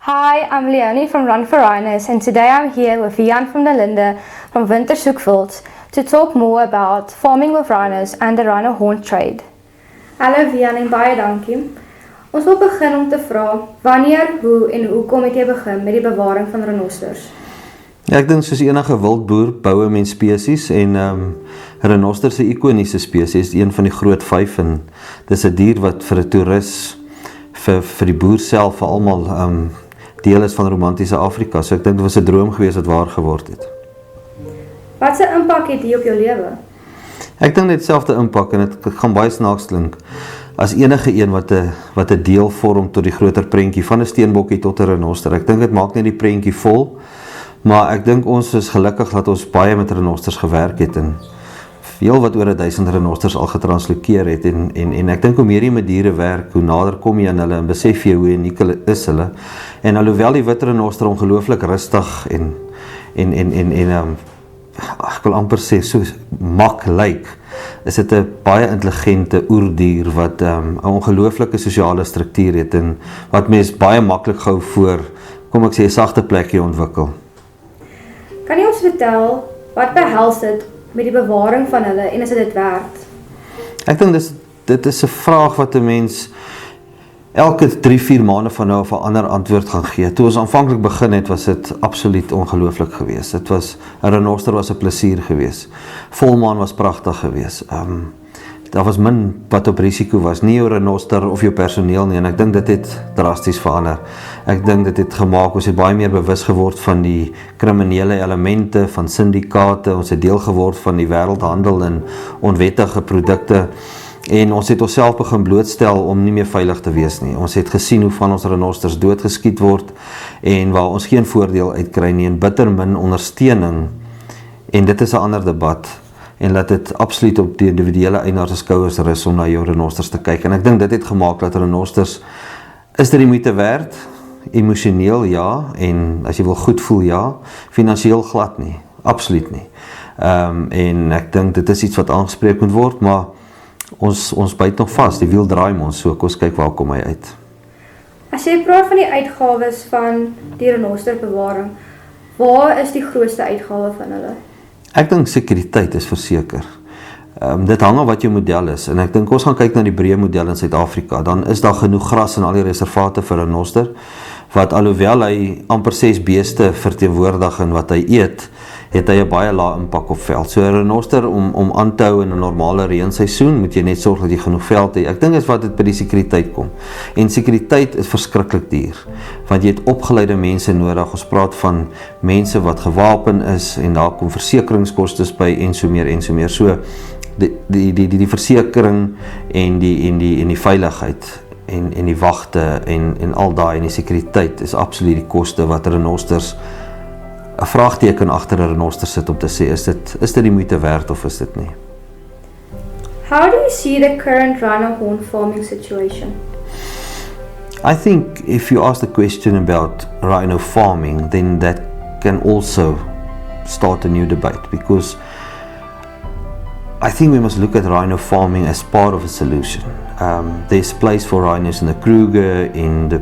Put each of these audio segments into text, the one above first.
Hi, I'm Leoni from Run for Rhinos, and today I'm here with Wiaan from the Linde from Wintershoek Wild to talk more about farming with rhinos and the rhino horn trade. Hallo Wiaan en baie dankie. Ons wil begin om te vra wanneer, hoe en hoekom het jy begin met die bewaring van renosters? Ja, ek dink soos enige wildboer bou 'n mens spesies en renoster se ikoniese spesies, een van die groot 5 en dis 'n dier wat vir 'n toerist vir die boer self vir almal deel is van romantiese Afrika. So ek dink dit was 'n droom geweest wat waar geword het. Wat 'n impak het dit op jou lewe? Ek dink dit dieselfde impak en dit gaan baie snaaks klink as enige een wat 'n deel vorm tot die groter prentjie van 'n steenbokkie tot 'n renoster. Ek dink dit maak net die prentjie vol, maar ek dink ons is gelukkig dat ons baie met renosters gewerk het en veel wat oor 1000 renosters al getranslokeer het en ek dink hoe meer jy met diere werk, hoe nader kom jy aan hulle en besef jy hoe uniek hulle is hulle. En alhoewel die wit renoster ongelooflik rustig en ek wil amper sê so mak lyk, is dit 'n baie intelligente oerdier wat 'n ongelooflike sosiale struktuur het en wat mens baie maklik gou voor, kom ek sê, 'n sagte plekjie ontwikkel. Kan jy ons vertel wat behels dit met die bewaring van hulle en is dit werd? Ek dink dit is 'n vraag wat 'n mens elke 3-4 maande van nou af 'n ander antwoord gaan gee. Toe ons aanvanklik begin het, was dit absoluut ongelooflik geweest. Dit was 'n renoster was 'n plesier geweest. Volmaan was pragtig geweest. Daar was min wat op risiko was, nie jou renoster of jou personeel nie, en ek dink dit het drasties verander. Ek dink dit het gemaak, ons het baie meer bewus geword van die kriminele elemente, van syndikaate, ons het deel geword van die wêreldhandel en onwettige produkte, en ons het onsself begin blootstel om nie meer veilig te wees nie. Ons het gesien hoe van ons renosters doodgeskiet word, en waar ons geen voordeel uitkry nie, en bitter min ondersteuning, en dit is 'n ander debat, en laat dit absoluut op die individuele eienaars se skouers rus om na jou renosters te kyk. En ek dink dit het gemaak dat renosters, is dit die moeite werd? Emosioneel ja, en as jy wil goed voel ja, finansiëel glad nie, absoluut nie. En ek dink dit is iets wat aangespreek moet word, maar ons byt nog vas, die wiel draai ons, so ons kyk waar kom hy uit. As jy praat van die uitgawes van die renosterbewaring, waar is die grootste uitgawe van hulle? Ek dink sekuriteit is verseker. Dit hang af wat jou model is, en ek dink ons gaan kyk na die breë model in Suid-Afrika, dan is daar genoeg gras in al die reservate vir 'n renoster, wat alhoewel hy amper 6 beeste verteenwoordig in wat hy eet, het hy 'n baie lae impak op veld. So 'n renoster om aan te hou in 'n normale reënseisoen, moet jy net sorg dat jy genoeg veld het. Ek dink is wat dit by die sekuriteit kom. En sekuriteit is verskriklik duur, want jy het opgeleide mense nodig. Ons praat van mense wat gewapen is, en daar kom versekeringskostes by, en so meer en so meer. So die versekering en die veiligheid en die wagte en al daai en die sekuriteit is absoluut die koste wat renosters 'n vraagteken agter 'n renoster sit om te sê, is dit die moeite werd of is dit nie? How do you see the current rhino horn farming situation? I think if you ask the question about rhino farming, then that can also start a new debate, because I think we must look at rhino farming as part of a solution. There's place for rhinos in the Kruger, in the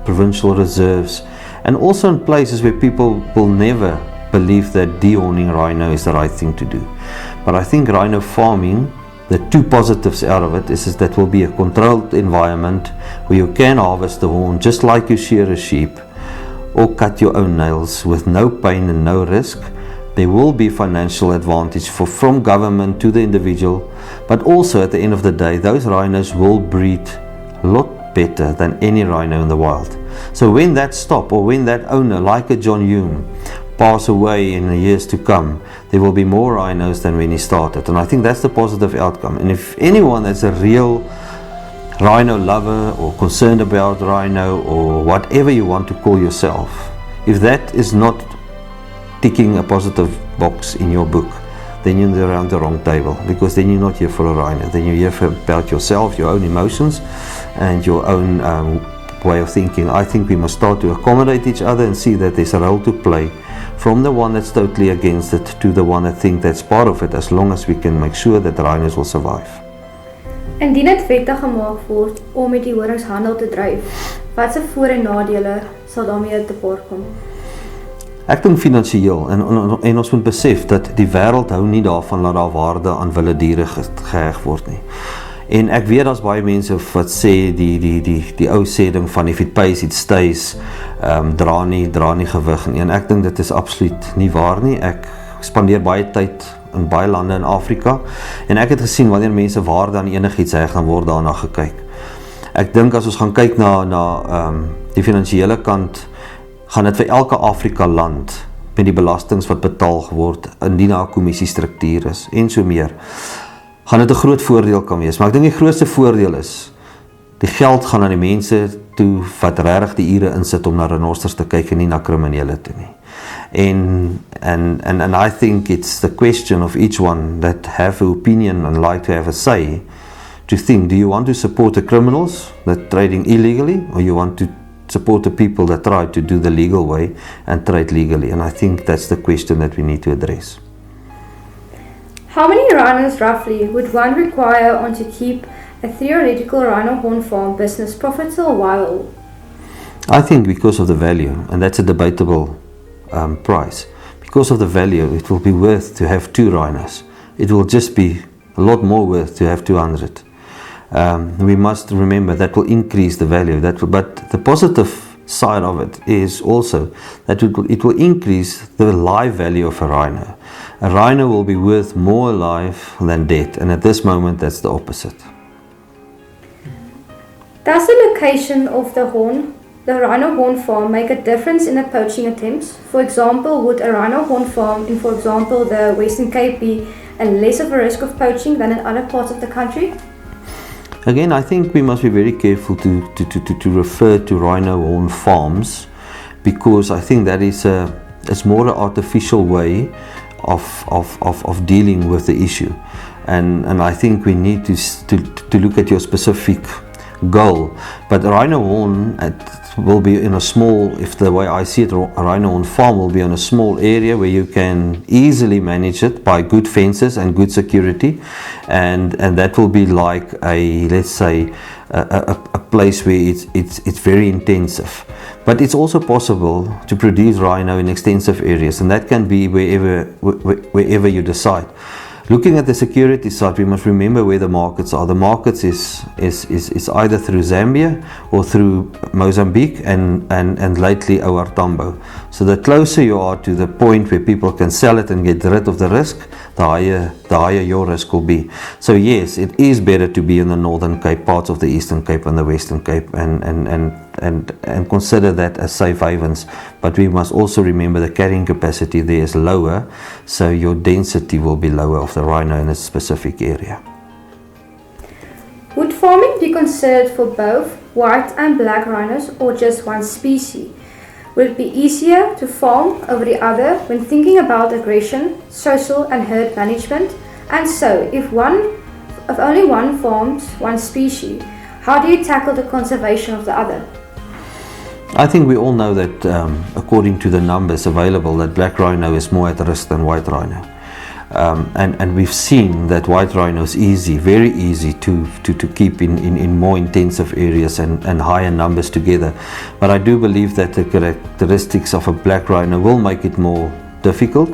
provincial reserves, and also in places where people will never believe that dehorning rhino is the right thing to do. But I think rhino farming, the two positives out of it is that will be a controlled environment where you can harvest the horn just like you shear a sheep or cut your own nails with no pain and no risk. There will be financial advantage from government to the individual, but also at the end of the day, those rhinos will breed a lot better than any rhino in the wild. So when that stop, or when that owner, like a John Hume, pass away in the years to come, there will be more rhinos than when he started. And I think that's the positive outcome. And if anyone that's a real rhino lover or concerned about rhino or whatever you want to call yourself, if that is not ticking a positive box in your book, then you're around the wrong table, because then you're not here for a rhino, then you're here about yourself, your own emotions and your own way of thinking. I think we must start to accommodate each other and see that there's a role to play, from the one that's totally against it to the one that thinks that's part of it, as long as we can make sure that the rhinos will survive. Indien dit wettig gemaak word om met die horingshandel te dryf, watse voor- en nadele sal daarmee te paar kom? Ek dink finansiëel en ons moet besef dat die wêreld hou nie daarvan dat daar waarde aan wilde diere geheg word nie. En ek weet daar's baie mense wat sê die ou sê ding van if it pays it stays, dra nie gewig nie. En ek dink dit is absoluut nie waar nie. Ek spandeer baie tyd in baie lande in Afrika en ek het gesien wanneer mense waarde aan enigiets heg, dan word daarna gekyk. Ek dink as ons gaan kyk na die finansiële kant, gaan dit vir elke Afrika land met die belastings wat betaal word indien daar 'n kommissiestruktuur is en so meer, gaan dit 'n groot voordeel kan wees. Maar ek dink die grootste voordeel is die geld gaan aan die mense toe wat regtig die ure insit om na renosters te kyk en nie na kriminele toe nie. And I think it's the question of each one that have an opinion and like to have a say to think, do you want to support the criminals that trading illegally, or you want to support the people that try to do the legal way and trade legally? And I think that's the question that we need to address. How many rhinos roughly would one require on to keep a theoretical rhino horn farm business profitable while? I think because of the value, and that's a debatable price. Because of the value, it will be worth to have 2 rhinos. It will just be a lot more worth to have 200. We must remember that will increase the value. But the positive side of it is also that it will increase the live value of a rhino. A rhino will be worth more alive than dead, and at this moment that's the opposite. Does the location of the rhino horn farm make a difference in the poaching attempts? For example, would a rhino horn farm in, for example, the Western Cape be a less of a risk of poaching than in other parts of the country? Again, I think we must be very careful to refer to rhino horn farms, because I think that is it's more an artificial way of dealing with the issue, and I think we need to look at your specific goal. But rhino horn will be in a small, if the way I see it, a rhino horn farm will be in a small area where you can easily manage it by good fences and good security, and that will be like a, let's say, a place where it's very intensive. But it's also possible to produce rhino in extensive areas, and that can be wherever you decide. Looking at the security side, we must remember where the markets are. The markets is either through Zambia or through Mozambique and lately OR Tambo. So the closer you are to the point where people can sell it and get rid of the risk, the higher your risk will be. So yes, it is better to be in the Northern Cape, parts of the Eastern Cape and the Western Cape, and consider that as safe havens. But we must also remember the carrying capacity there is lower, so your density will be lower of the rhino in a specific area. Would farming be considered for both white and black rhinos, or just one species? Would it be easier to farm over the other when thinking about aggression, social and herd management? And so, if only one farms one species, how do you tackle the conservation of the other? I think we all know that according to the numbers available, that black rhino is more at risk than white rhino. And we've seen that white rhino is easy, very easy to keep in more intensive areas and higher numbers together. But I do believe that the characteristics of a black rhino will make it more difficult.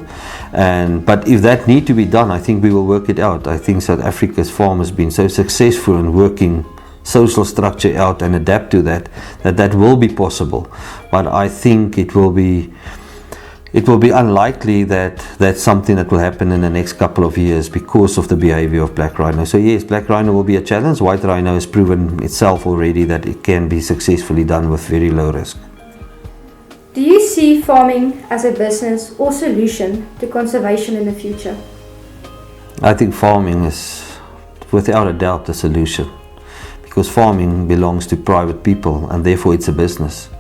But if that need to be done, I think we will work it out. I think South Africa's farm has been so successful in working social structure out and adapt to that will be possible. But I think it will be unlikely that that's something that will happen in the next couple of years because of the behavior of black rhino. So yes, black rhino will be a challenge. White rhino has proven itself already that it can be successfully done with very low risk. Do you see farming as a business or solution to conservation in the future? I think farming is without a doubt the solution, because farming belongs to private people and therefore it's a business.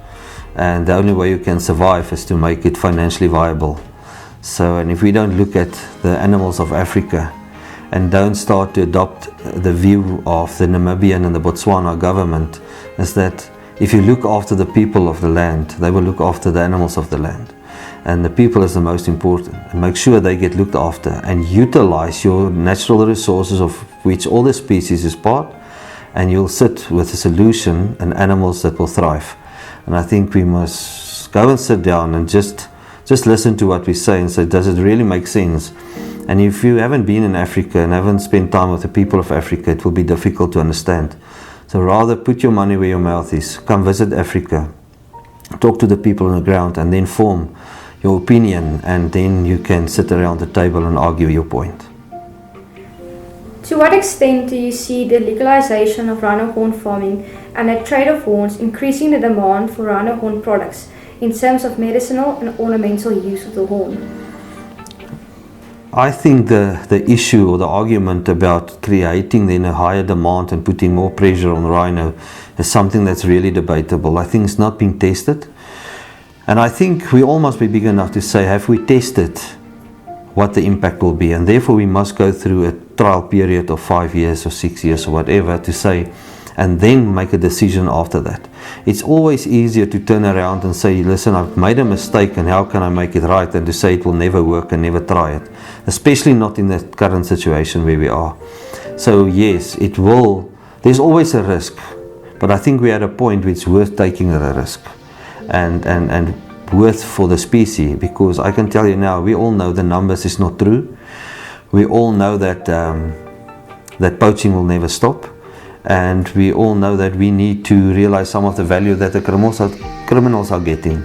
And the only way you can survive is to make it financially viable. So, and if we don't look at the animals of Africa and don't start to adopt the view of the Namibian and the Botswana government, is that if you look after the people of the land, they will look after the animals of the land. And the people is the most important. And make sure they get looked after and utilize your natural resources, of which all the species is part, and you'll sit with a solution and animals that will thrive. And I think we must go and sit down and just listen to what we say and say, does it really make sense? And if you haven't been in Africa and haven't spent time with the people of Africa, it will be difficult to understand. So rather put your money where your mouth is. Come visit Africa, talk to the people on the ground, and then form your opinion, and then you can sit around the table and argue your point. To what extent do you see the legalization of rhino horn farming and the trade of horns increasing the demand for rhino horn products in terms of medicinal and ornamental use of the horn? I think the issue or the argument about creating then a higher demand and putting more pressure on rhino is something that's really debatable. I think it's not being tested. And I think we all must be big enough to say, have we tested what the impact will be? And therefore we must go through a trial period of 5 years or 6 years or whatever to say, and then make a decision after that. It's always easier to turn around and say, listen, I've made a mistake and how can I make it right, than to say it will never work and never try it, especially not in the current situation where we are. So yes, it will, there's always a risk, but I think we're at a point where it's worth taking the risk and worth for the species, because I can tell you now, we all know the numbers is not true. We all know that that poaching will never stop. And we all know that we need to realize some of the value that the criminals are getting.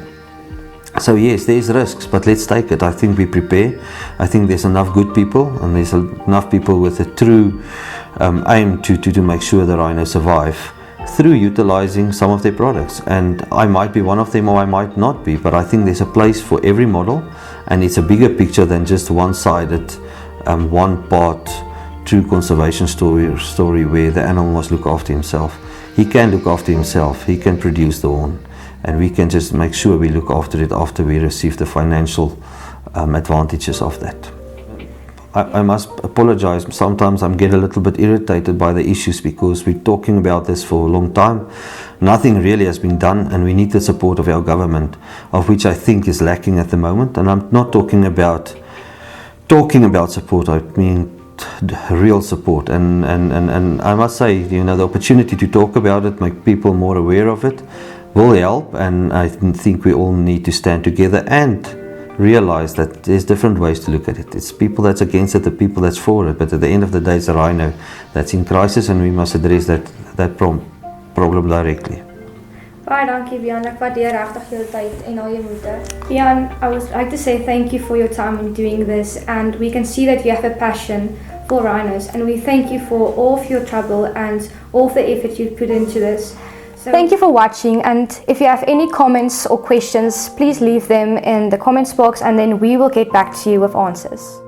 So yes, there's risks, but let's take it. I think we prepare. I think there's enough good people, and there's enough people with a true aim to make sure the rhinos survive through utilizing some of their products. And I might be one of them or I might not be, but I think there's a place for every model, and it's a bigger picture than just one-sided, one part true conservation story where the animal must look after himself. He can look after himself, he can produce the horn, and we can just make sure we look after it after we receive the financial advantages of that. I must apologize, sometimes I get a little bit irritated by the issues because we're talking about this for a long time. Nothing really has been done, and we need the support of our government, of which I think is lacking at the moment. And I'm not talking about support, I mean real support, and I must say, you know, the opportunity to talk about it, make people more aware of it, will help. And I think we all need to stand together and realize that there's different ways to look at it. It's people that's against it, the people that's for it, but at the end of the day it's a rhino that's in crisis, and we must address that problem directly. Baie dankie Wiaan, ek waardeer regtig jou tyd en al jou moeite. Wiaan, I would like to say thank you for your time in doing this, and we can see that you have a passion for rhinos, and we thank you for all of your trouble and all of the effort you put into this. So thank you for watching, and if you have any comments or questions, please leave them in the comments box, and then we will get back to you with answers.